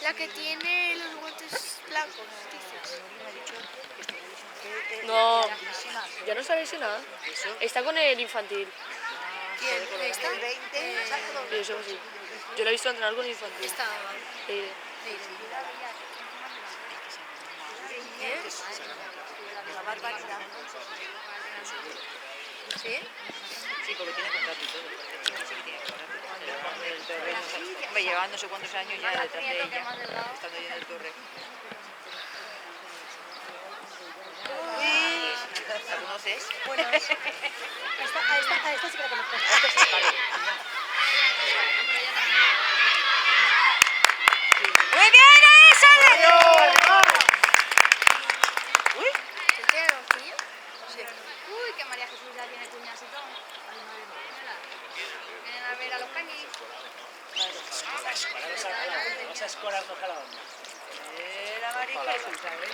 La que tiene los guantes blancos, dices. No, ya no está lesionada. Está con el infantil. ¿Quién? ¿Esta? Sí, eso sí. Yo la he visto entrenar con el infantil. Esta. Leire. La barbaridad. ¿Sí? Sí, porque tiene contrato y todo. Sí que tiene contrato. Me llevan no sé cuántos años ya detrás de ella, estando yo en el Torre. Uy, ¿la conoces? Buenas. A esta sí que la conozco. ¡Muy bien, esa! Uy, ¿Quién tiene los cuñas? sí. Uy, que María Jesús ya tiene cuñas y todo. Vienen a ver a los cañis. La María Jesús, ¿sabes?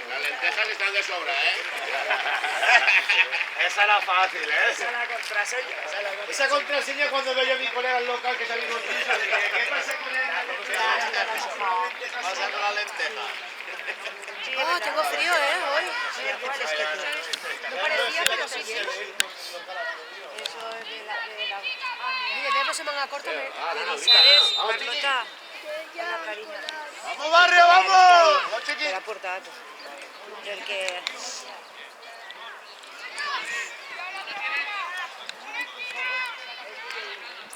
Las lentejas están de sobra, ¿eh? Esa era fácil, ¿eh? Esa contraseña cuando veo yo a mi colega local que salimos de esa, ¿qué pasa con él? Pasa con la lenteja. Oh, tengo frío, hoy. No parecía, pero sí. Eso es de la... Mire, veo que se manga corta. Elisares, Carlota. La Karina. ¡Vamos, barrio, vamos! ¡Vamos, Te chiquis! l'ha portat. Perquè...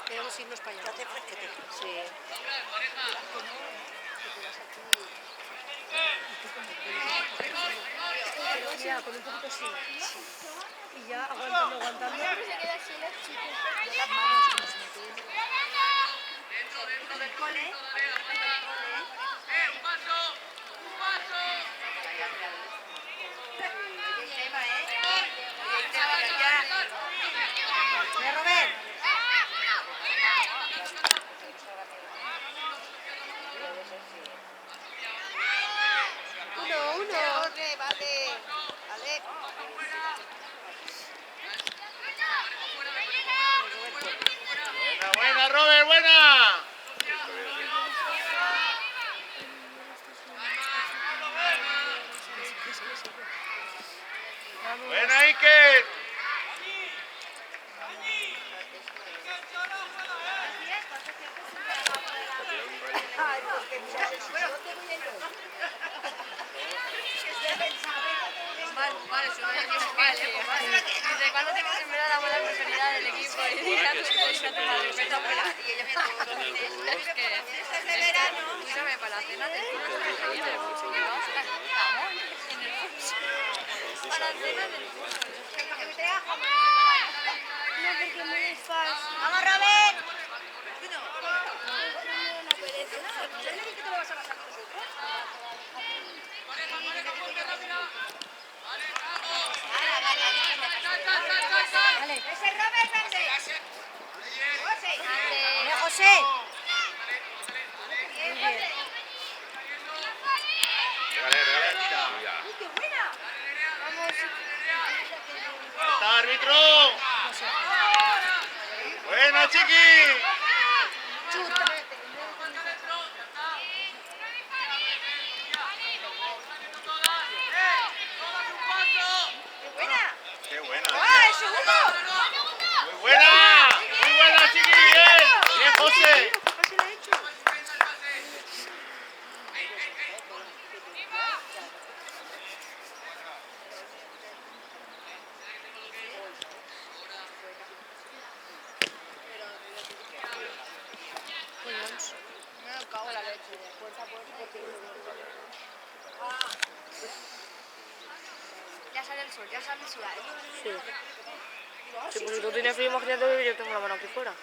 Queremos irnos para allá. Sí. Mira, con un poquito así. Y ya aguantando. Se queda así las chicas. Las manos como se me queden. Con el cole. Mira, Robert. Uno. Vale. Buena, Robert, buena. Buena, Iker. Vale, eso ya tiene mal, ¿Desde cuándo tengo que sembrar la buena personalidad del equipo? Y ya no se toma de cuenta fuera. Y ella me dijo, es que este verano, mírame para la cena del curso que se viene. Vamos en el curso. Para la cena del curso. Que me traiga jamón. No, porque muy fácil. ¡Vamos, Robert! Ese Robert verde. Mira, José. Regale, tira. ¡Qué buena! Vamos. ¡Está, árbitro! ¡Buena, chiqui! ¡Qué buena! ¡Muy buena! ¡Muy buena, chiqui! ¡Bien! ¡Bien, José! Casi lo he hecho. Me cago en la leche. Puerta a puerta. Ya sale el sol, ya sale el sol. Sí. Sí, pues si tú tienes frío, imagínate que yo tengo la mano aquí fuera.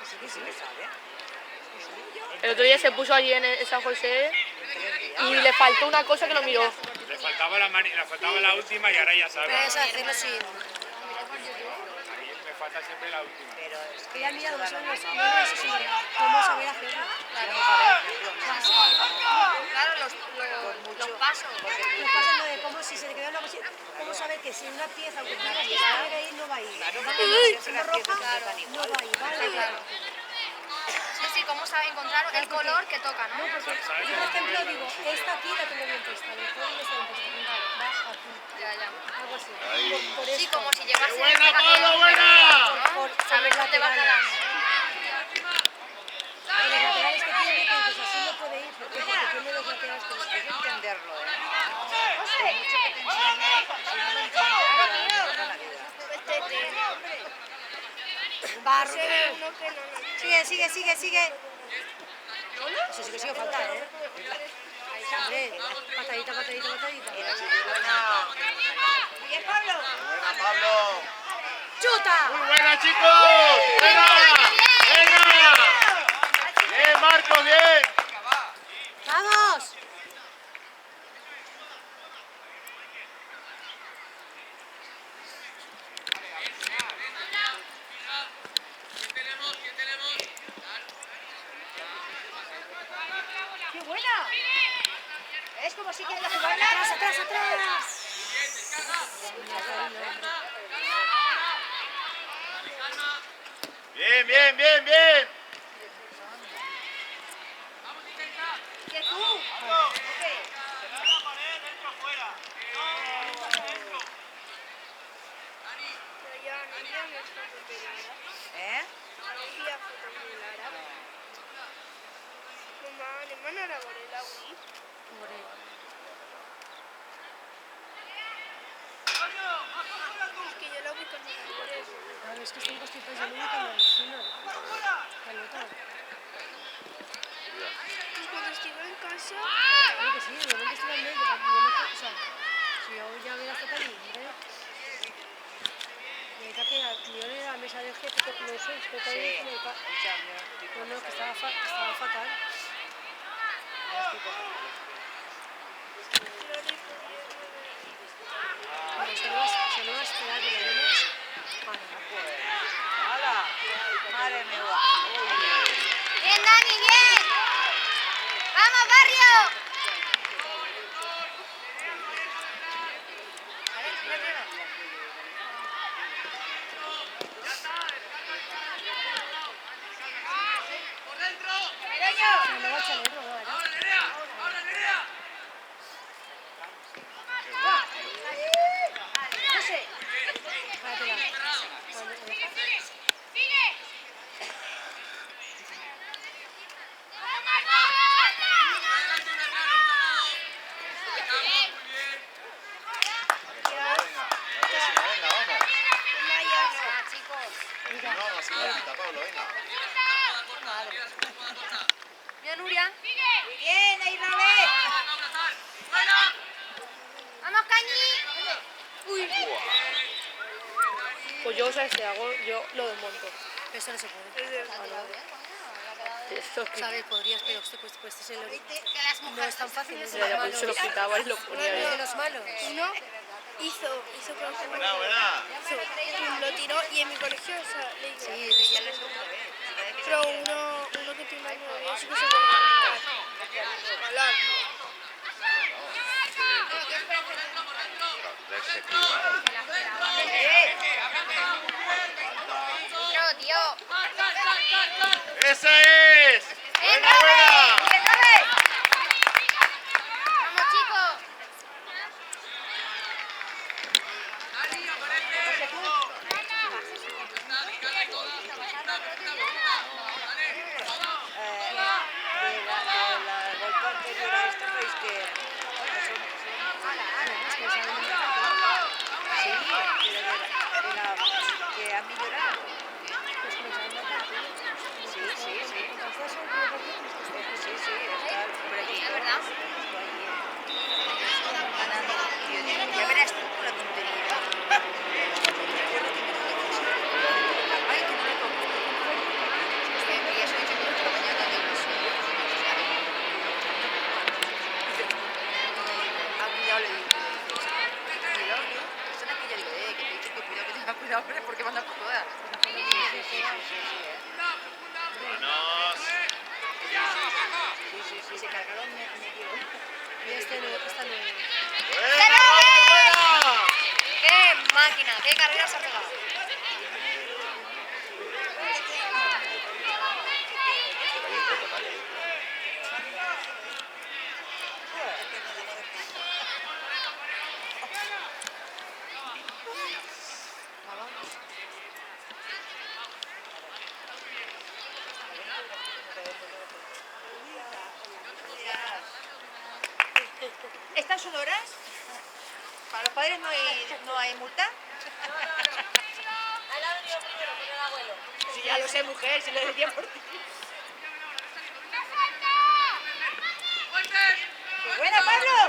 Sí que sabe. El otro día se puso allí en San José y le faltó una cosa que lo miró. Le faltaba la última y ahora ya sabe. Puedes hacerlo sin... Ahí me falta hasta siempre la última. Pero es que Ella mira eso cómo da son lo los mismo. colores y cómo saber hacerlo. Vamos a ver, Claro, los pasos. porque Nos pasa lo de cómo si se le queda una cosita, cómo saber que si una pieza, aunque tú digas que está ahí, no va a ir. claro, Va porque a no ir, siempre siendo las piezas roja, empiezan no igual. va a ir, ¿vale? Claro. Sí, sí, cómo sabe encontrar el color que toca, ¿no? No, porque yo, por ejemplo, digo, esta aquí la tengo bien puesta, a lo mejor no está bien puesta, va aquí, Ya, ya. algo así. Ahí. Por Sí, esto, como si llevase... ¡Buena, Pablo, buena! por Saber los dónde va laterales. cada... Por los laterales que tiene, que dices, así no puede ir, porque tiene los laterales que Hay que entenderlo, ¿eh? Barro. Sigue, sigue, sigue, sigue. Eso sí que sigue falta, ¿eh? Hombre, patadita, patadita, patadita. ¡Buena, Pablo! ¡Chuta! ¡Muy buena, chicos! ¡Buena! ¡Venga! ¡Bien, Marcos, bien! ¡Vamos! ¡Qué buena! Es como si quieres jugar. ¡Atrás, atrás, atrás! Bien, bien, bien, bien. ¿Qué tú? ¿Eh? Claro, es que están constituidos en una cama vecina. Pelota. Cuando estuve en casa, Creo que sí, de momento estoy en medio. O sea, si yo ya voy a hacer tal y ahorita que yo le la mesa del jefe, no sé, estoy Sí. todavía como el no, no, que estaba fatal. Bueno, se no va a esperar que lo menos para. ¡Hala! ¡Madre mía! ¡Bien, Dani, bien! ¡Vamos, barrio! Se no va a echar otro, ¿no? ¿Verdad? José. Páratela. Cuando se deja. Venga, vamos. Ah, chicos. No, así la quita, Pablo, venga. Bien, Nuria. ¡Bien, ahí Robert! ¡Vamos, Cañi! Uy. Pues yo, ¿sabes qué hago? Yo lo desmonto. Eso no se puede. Esto es que ¿Sabes? Podrías, pero este es el origen. Que las No es mujeres... tan fácil. Es de ya, los pues se lo malos. quitaba y lo ponía Es de ahí. los malos. uno hizo con su Buena, buena. lo tiró y en mi colegio, o sea, le digo, Sí, Ya les gusta ver. pero uno que tiene una novia, sí que se puede quitar. Ojalá. No, tío. ¡Esa es! ¡Bien, ¡Buena, buena! Robert! ¡Bien, Robert! ¡Vamos, chicos! Del golpe anterior a esto, veis que... Sí, que han millorado. Sí, sí, sí. Sí, sí, está por aquí. ¿Es verdad? Ganando. Yo digo, ya verás tú con la tontería. Ay, que no le toco. Es que ya se ha dicho que no te lo mañana de ilusión. Ah, cuidado, le digo. ¿Qué carrera se ha pegado? ¿Estas son horas? ¿Para los padres no hay multa? Él ha venido primero con el abuelo. Sí, ya lo sé, mujer, si lo decía por ti. ¡Qué buena, Pablo!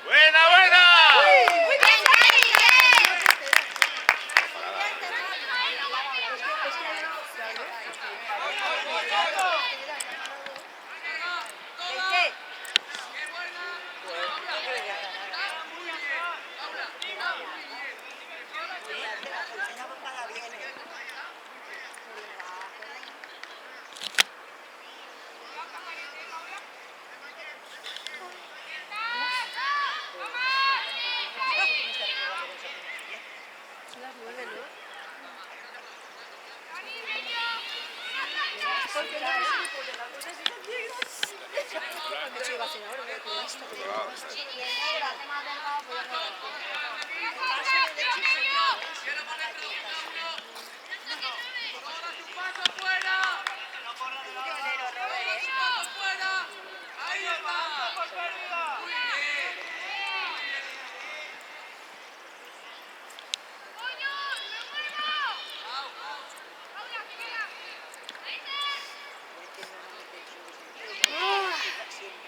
¡Buena, buena! ¡Muy bien, Dani!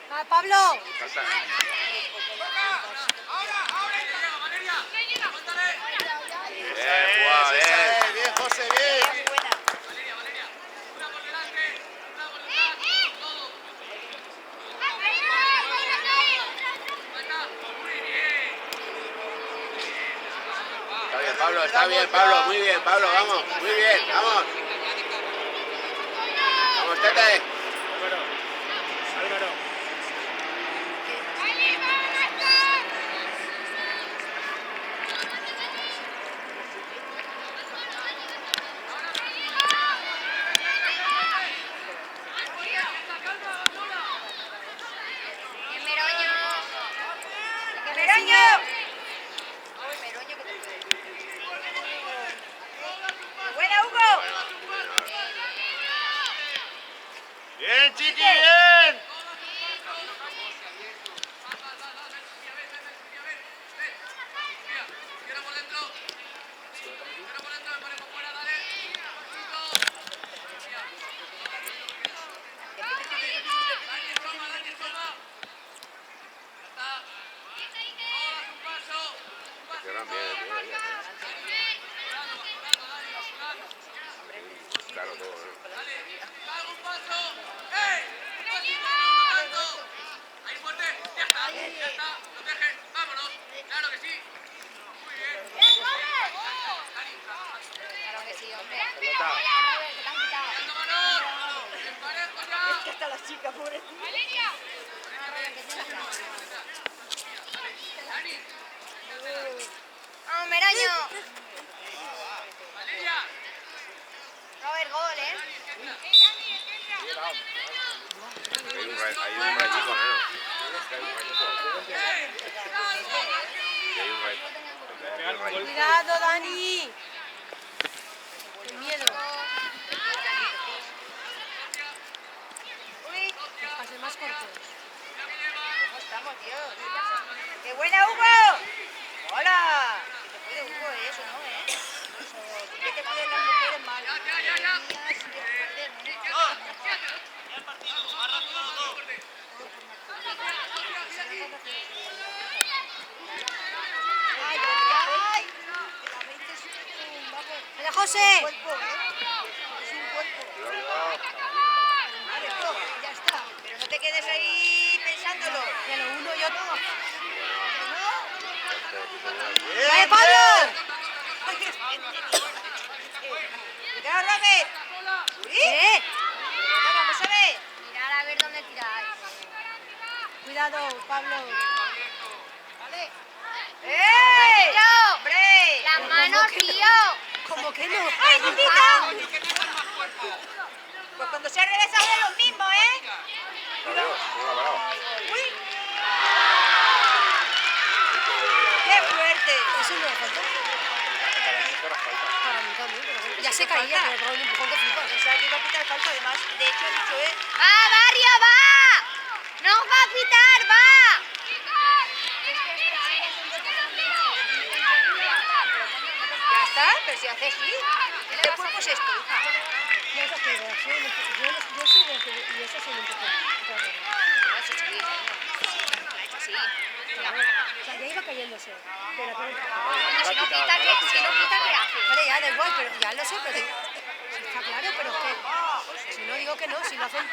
¡Ah, Pablo! Bien, José, bien. Está bien, Pablo, está bien, Pablo, muy bien, Pablo, vamos, muy bien, vamos. Vamos, Tete. Álvaro, Álvaro. ¡Meroño! ¡Uy, Meroño, que te puede! ¡Qué buena, Hugo! Bien, Chiqui, bien. Cierran bien, claro, todo, ¿no? Claro que sí, hombre. Pelota. Que te han quitado. Es que hasta la chica, pobre. ¡Vamos, Meroño! No va a haber gol, ¿eh? Hay un rayito, ¿no? Es que hay un rayito. Sí, hay un rayito. ¡Cuidado, Dani! ¡Qué miedo! ¡Uy! Los pases más cortos. ¿Cómo estamos, tío? ¡Qué buena, Hugo! ¡Hola! Si te puede Hugo, eso no, ¿eh? Eso, tú que te pueden las mujeres mal. ¡Ay, ay, ay! La 20 es un, vamos, ¡Hola, José! cuerpo, ¿eh? Es un cuerpo. Vale, todo, ya está. Pero no te quedes ahí pensándolo. Ya lo uno y otro. Bien, ¡Vale, Pablo! ¡Cuidado, Robert! ¿Qué? Vamos a ver. Mirar a ver dónde tiráis. Cuidado, Pablo. ¡Ey! ¡Tío! ¡Hombre! ¡Las manos, tío! ¿Cómo que no? ¡Ay, Lupita! Pues cuando se regresa es lo mismo, ¿eh? Adiós, ¿cómo la ha parado? ¡Uy! ¡Qué fuerte! Eso no era falta. Para mí también, pero bueno. Ya se caía, pero con un empujón que flipas. Pensaba que iba a pitar falta, además. De hecho, he dicho, ¡Va, Barrio, va! ¡No os va a pitar, va! ya está, pero si hace así. ¿Qué cuerpo es esto, hija? Yo esa que era, soy un empujón. Yo soy de que... Y eso soy un empujón. O sea, ya iba cayéndose. Pero la pelota. Si no pita, ¿qué hace? Vale, ya da igual, pero ya lo sé, pero... Está claro, pero es que... Si no digo que no, si lo hacen...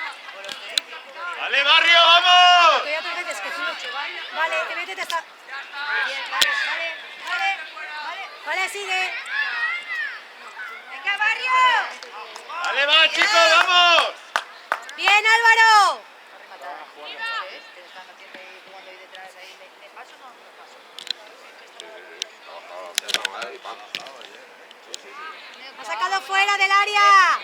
¡Vale, Barrio, vamos! Estoy otras veces que tú no... Vale, que vete hasta... Vale, sigue. ¡Venga, Barrio! ¡Vale, va, chicos, vamos! Bien, Álvaro. Ha sacado fuera del área.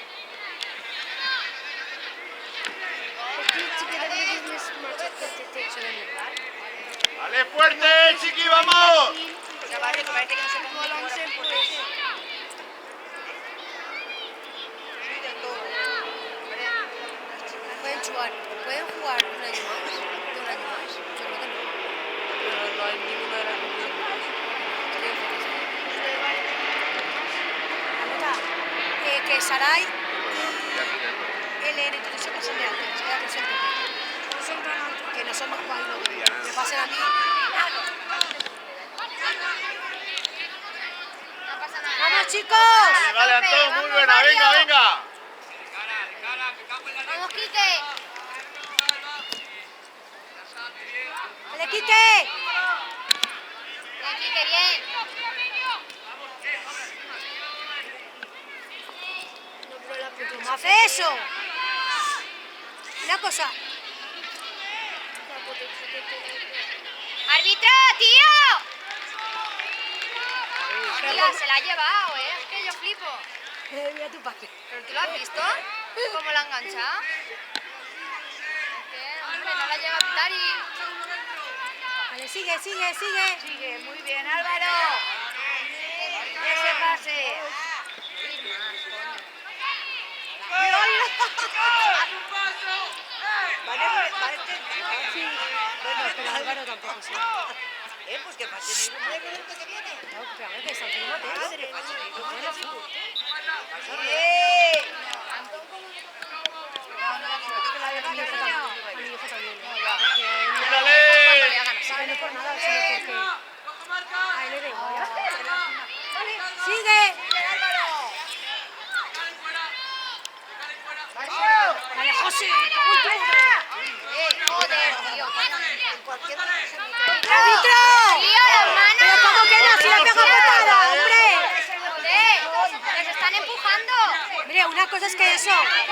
¡Vale, fuerte, chiqui, vamos! Venga, Barrio, que parece que no se come ahora mismo. Sí, de todo. Pueden jugar un año más. De un año más. Yo creo que no. Pero no hay ninguna de las Que Saray y LN entonces se pasan de antes, se queda presente. Que no son cuando me pasen a mí. No pasa nada. ¡Vamos, chicos! Vale, Antón, muy buena, venga, venga. ¡Vamos, Quique! ¡Vale, Quique! Bien, Quique, bien. ¿Cómo hace eso? Una cosa. ¡Árbitro, tío! Mira, se la ha llevado, ¿eh? Es que yo flipo. Mira tu padre. ¿Pero tú lo has visto? ¿Cómo la ha enganchado? Es que, hombre, no la llega a pitar y... Vale, sigue, sigue, sigue. Sigue, muy bien, Álvaro. Ese pase. Bueno, pero Álvaro tampoco sí. Pues que pase ningún que viene. No, pero a ver, que Santi no mates. A mi hijo también. ¡Mírale! Porque no por nada, sino porque a él le da igual. Vale, sigue. Vale, José. Joder, tío. ¡Árbitro! Tío, las manos. Pero ¿cómo que no? Si le pega patada, hombre. Joder, les están empujando. Mire, una cosa es que eso. Es que,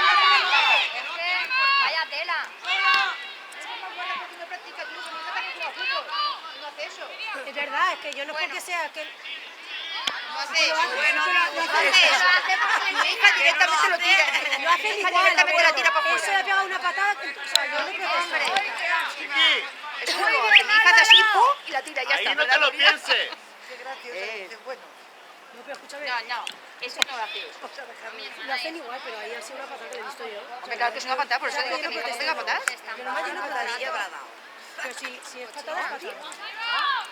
vaya tela. Es verdad, es que yo no porque sea que... No hace eso. Bueno, Lo hace por mi hija directamente lo tira. Lo hacen Mi hija igual, directamente la tira para pero eso le afuera. pega una patada, o sea, yo no protesto. Chiqui, Es como lo hace. Mi hija hace así, ¡pum! Y la tira, ya está. ahí no te lo pienses. Bueno. No, pero escúchame, No, eso no lo hace eso. lo hacen igual, pero ahí ha sido una patada que le he visto yo. Hombre, claro que es una patada, por eso digo que mi hija no pega patadas. Yo no me lleno patadilla para dar. Pero si es patada, es patada.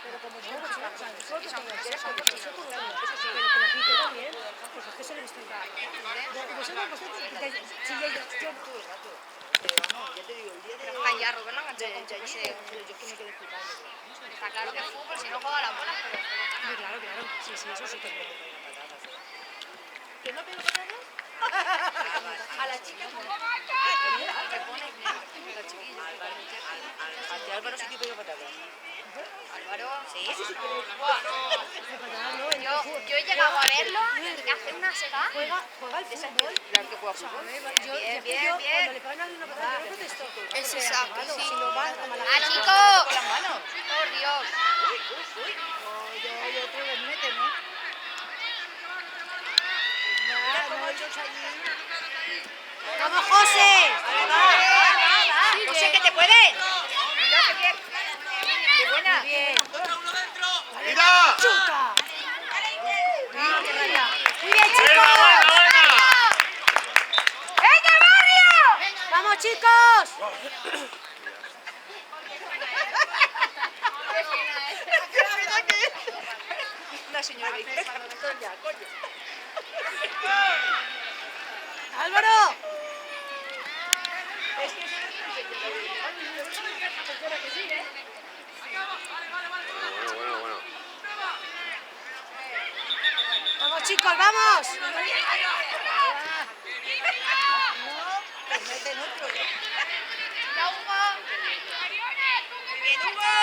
Pero como no, pues no, o sea, eso que tengo que hacer, eso por un lado. Pero que lo quite también, pues es que se le he visto. Vosotros, si yo... Ay, ya, Robert la enganchó con que se... Está claro que es fútbol, si no juega la bola, pero... Hombre, claro, claro. Sí, sí, eso sí que es verdad. ¿Que no pega patadas? A la chica como... Que pone... La chiquilla. A Álvaro sí que pega patadas. Álvaro, sí, sí, sí. Yo he llegado a verlo y hace una sega. Juega al fútbol. Claro que juega fútbol. Bien, bien, bien. Cuando le pegan a una patada, yo protesto. Ese saco, sí. Si no va a mala ¡Ah, cosa. Nico! Con las manos. ¡Por Dios! Yo otro les mete, ¿no? No, ellos allí. ¡Vamos, José! José, que te pueden. Mira, qué bien. Qué buena. Bien. ¡Mira! ¡Chuta! Ah, qué raya. ¡Muy bien, ¡Buena, chicos! buena, buena! ¡Venga, barrio! ¡Vamos, chicos! La señora dice, coña, coña. ¡Álvaro! Bueno. ¡Vamos, chicos, vamos! Pues meten otro. ¡Ya, Hugo! ¡Bien, Hugo!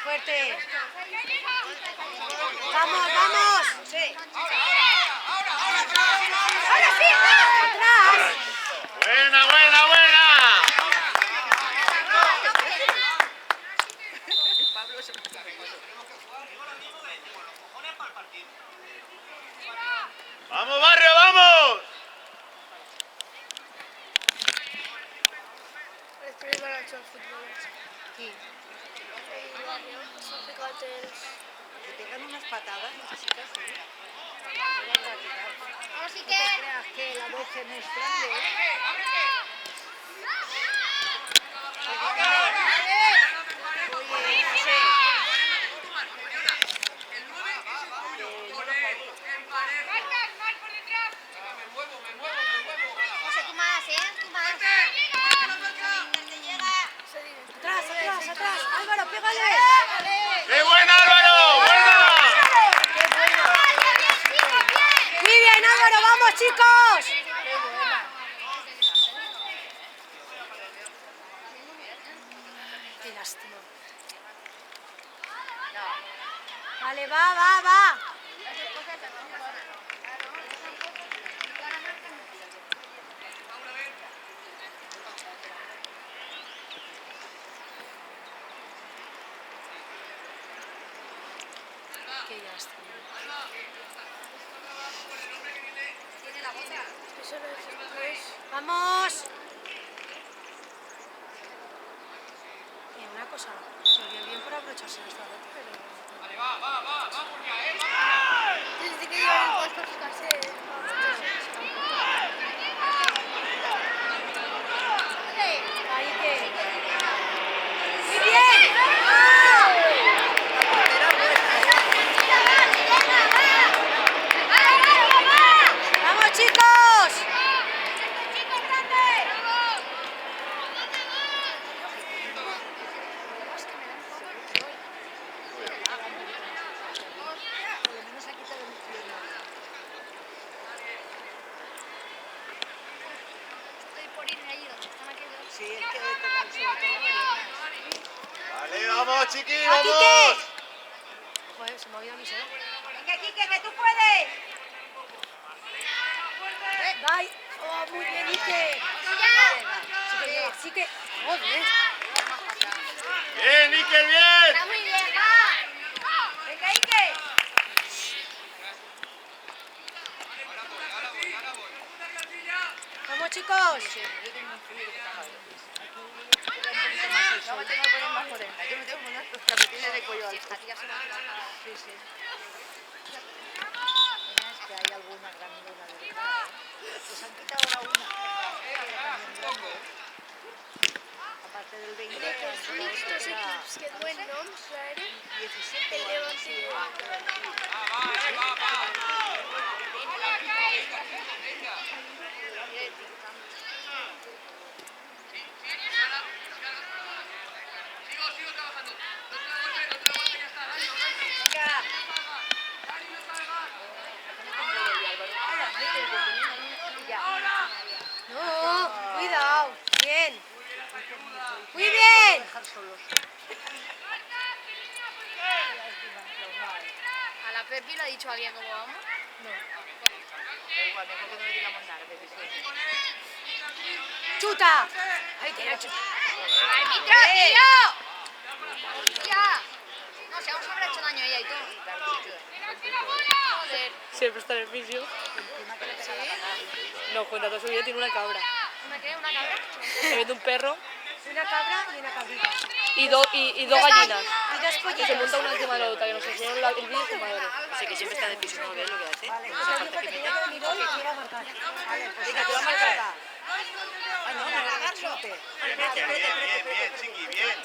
¡Fuerte! ¡Vamos, vamos! Sí. ¡Ahora sí! ¡Atrás! ¡Buena, buena, buena! ¡Vamos, barrio, vamos! Estoy barato al fútbol. Sí. Son picantes. Te pegan unas patadas, necesitas, sí. Vamos, sí No que. te creas que la doce no es grande, ¿eh? Oye, José. José, tú más, ¿eh? Tú más. ¡Atrás! ¡Álvaro, pégale! ¡Qué buena, Álvaro! ¡Buena! ¡Muy bien, Álvaro! ¡Vamos, chicos! ¡Qué lástima! Vale, va. Qué lástima. Eso no es después. ¡Vamos! Una cosa, se oye bien por abrocharse esta vez, pero... Desde que yo el podcast casé. Ahí que... ¡Muy bien! ¡Vamos, chicos! Por lo menos ha quitado el frío. Estoy por irme allí donde están aquellos. Sí, es que de tomar sobre todo las piernas. Vale, vamos, chiqui, ¡Aquí vamos. qué! Joder, se me ha olvidado mi seno. Venga, Quique, que tú puedes. ¡Ay! ¡Oh, muy bien, Ike! Sí que... ¡Joder! Bien, Iker, bien. Está muy bien, va. Venga, Ike. ¡Vamos, chicos! Yo tengo un frío que está mal. Aquí no, tengo que poner más morena. Yo me tengo que poner los calcetines de cuello alto. Sí, sí. Es que hay alguna grandona de verdad, ¿eh? Pues han quitado ahora una. Que era también grande, ¿eh? Aparte del 20, De que han els quitado únics otra dos que era equips que duen noms, Rare, 17 el o algo así, Levante i ¿eh? el Venga. Hola, mete el bienvenido. dicho a alguien cómo vamos? Da igual, mejor que no le digamos nada. ¡Chuta! Ahí tiene chuta. ¡Arbitro, tío! ¡Tía! No, si aún se habrá hecho daño ella y todo. Joder. Siempre está en el fisio. No, cuenta toda su vida tiene una cabra. ¿Una qué? ¿Una cabra? Se vende un perro Una cabra y una cabrita. y dos gallinas. Y dos Y se pollitos. monta una encima de la otra, que nos enseñó el vídeo de su madre. Así que siempre está en el piso, ¿no ves lo que hace? Vale, pues yo dijo que tenía que venir hoy y quiera marcar. Vale, pues venga, te lo va a marcar. Ay, no, no, no, chute. Bien, chiqui, bien.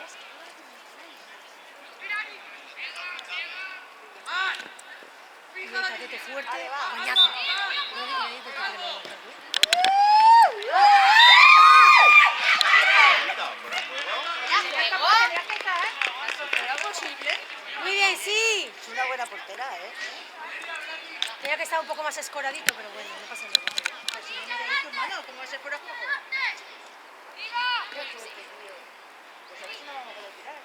Y el catete fuerte, coñazo. No digo ahí porque te lo voy a marcar, ¿Era posible? Muy bien, sí. Es una buena portera, ¿eh? Tenía que estar un poco más escoradito, pero bueno, no pasa nada. Pues si no me da tu mano, ¿cómo va a ser fuera poco? Pues a ver si no vamos a poder tirar.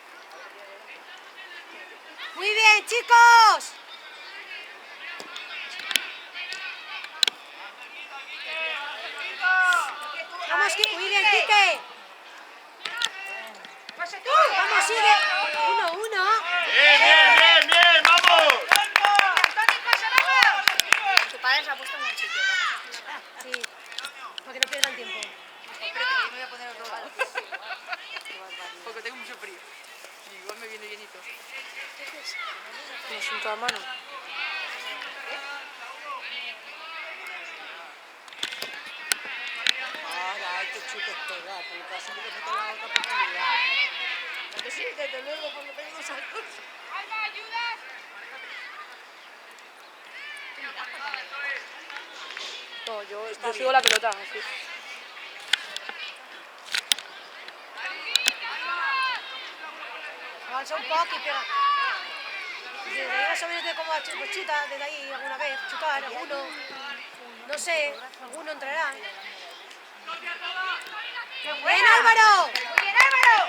Muy bien, chicos. Vamos, muy bien, Quique. Vamos, sigue. 1-1. Bien, vamos. Tu padre se ha puesto en un sitio. Sí, para que no pierdan tiempo. Espérate, que yo me voy a poner otro lado. Porque tengo mucho frío. Y igual me viene bienito. Un asunto a mano. Ahora hay que chute pega, porque casi me meto la otra portería. Porque sí, desde luego, cuando pego unos saltos. No, yo sigo la pelota, así. Avanza un poco y pega. Desde ahí más o menos de cómo pues chuta, desde ahí alguna vez, chutar, alguno. No sé, alguno entrará. ¡Bien, Álvaro! ¡Muy bien, Álvaro!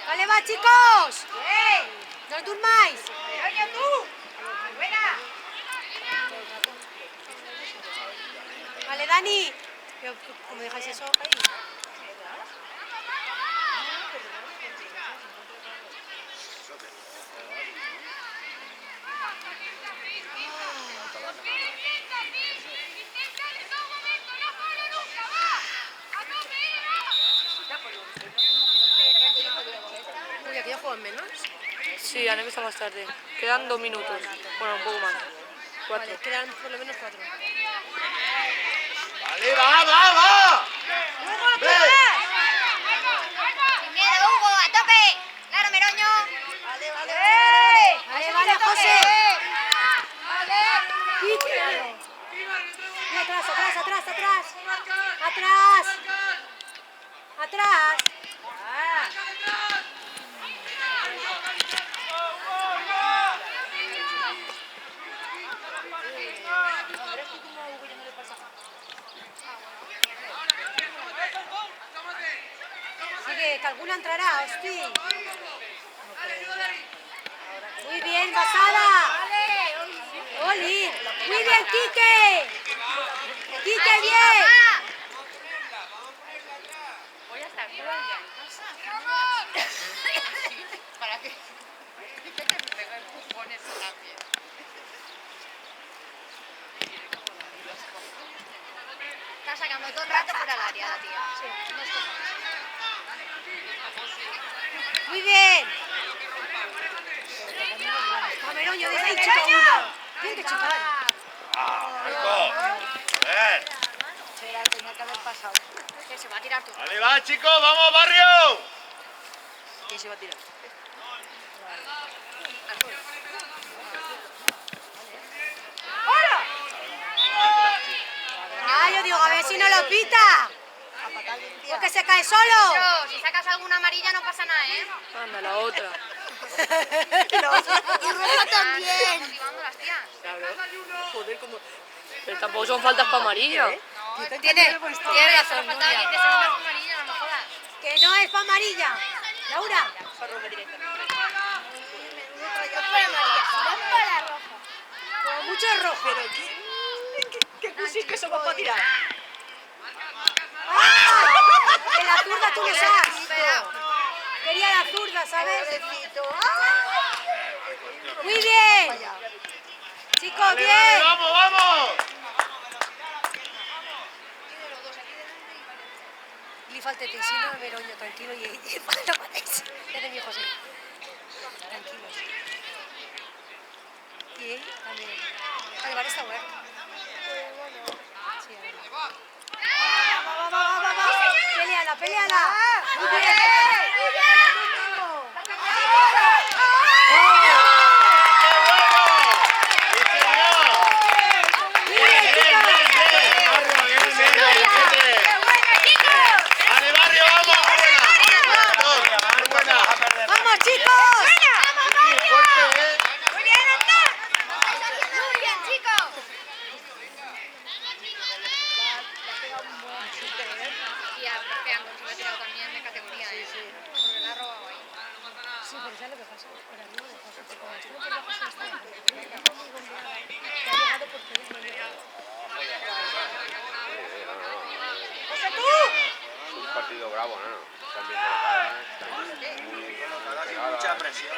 ¡Vale, va, chicos! ¡Bien! ¡No os durmáis! ¡Oye, tú! ¡Buena! Vale, Dani. Pero, ¿cómo dejáis eso ahí? Uy, aquí ya juegan menos. Sí, han empezado más tarde. Quedan 2 minutos. Bueno, un poco más. 4. Vale, quedan por lo menos 4. Vale, va. Ve. ¡Sin miedo, Hugo! ¡A tope! ¡Claro, Meroño! ¡Vale! Vale, José. Quique. Y atrás. Atrás. Sigue, que alguna entrará, hostia. Muy bien, Basada. Oli. Muy bien, Quique. Quique, bien. Voy a estar ¿Para qué? Dice que me pega empujones también. Está sacando todo el rato fuera del área la tía. Muy bien. Cameroño, desde ahí chuta uno. Tiene que chutar. Bien. Tenía que haber pasado. Que se va a tirar tú. Vale, va, chicos, vamos, barrio. ¿Quién se va a tirar? Ah, yo digo, a ver si no lo pita. Porque se cae solo. Pero si sacas alguna amarilla no pasa nada, ¿eh? Anda, la otra. Y roja también. Motivando a las tías. Joder, como... Pero tampoco son faltas para amarilla. Tiene razón, faltaba que te una amarilla, no me jodas. Que no es para amarilla. Laura. Para Roma directamente. para amarilla, si das para roja. Como mucho es rojo. Pero ¿qué cusis que somos para tirar? ¡Ah! En la zurda tú le das. Quería la zurda, ¿sabes? Muy bien. Chicos, bien. ¡Vamos, vamos! Le falta tesino, Veroño, tranquilo y falta patéis. Ya de mi José. Tranquilos. Y él también. El bar está bueno. Sí, a ver. Va. Peleala, peleala. Muy bien. ¡Vale, barrio, vamos! ¡Vamos, chicos! Muy bien, chicos. Y a profe Angon se lo ha tirado también de categoría, porque la ha robado ahí. Sí, pero ¿sabes lo que pasa? Ahora mismo me pasa que cuando estuve con la José está muy bombeada, que ha llegado porque ella me llegado. Es un partido bravo, ¿no? Están viendo la cara, están muy pegados. Mucha presión.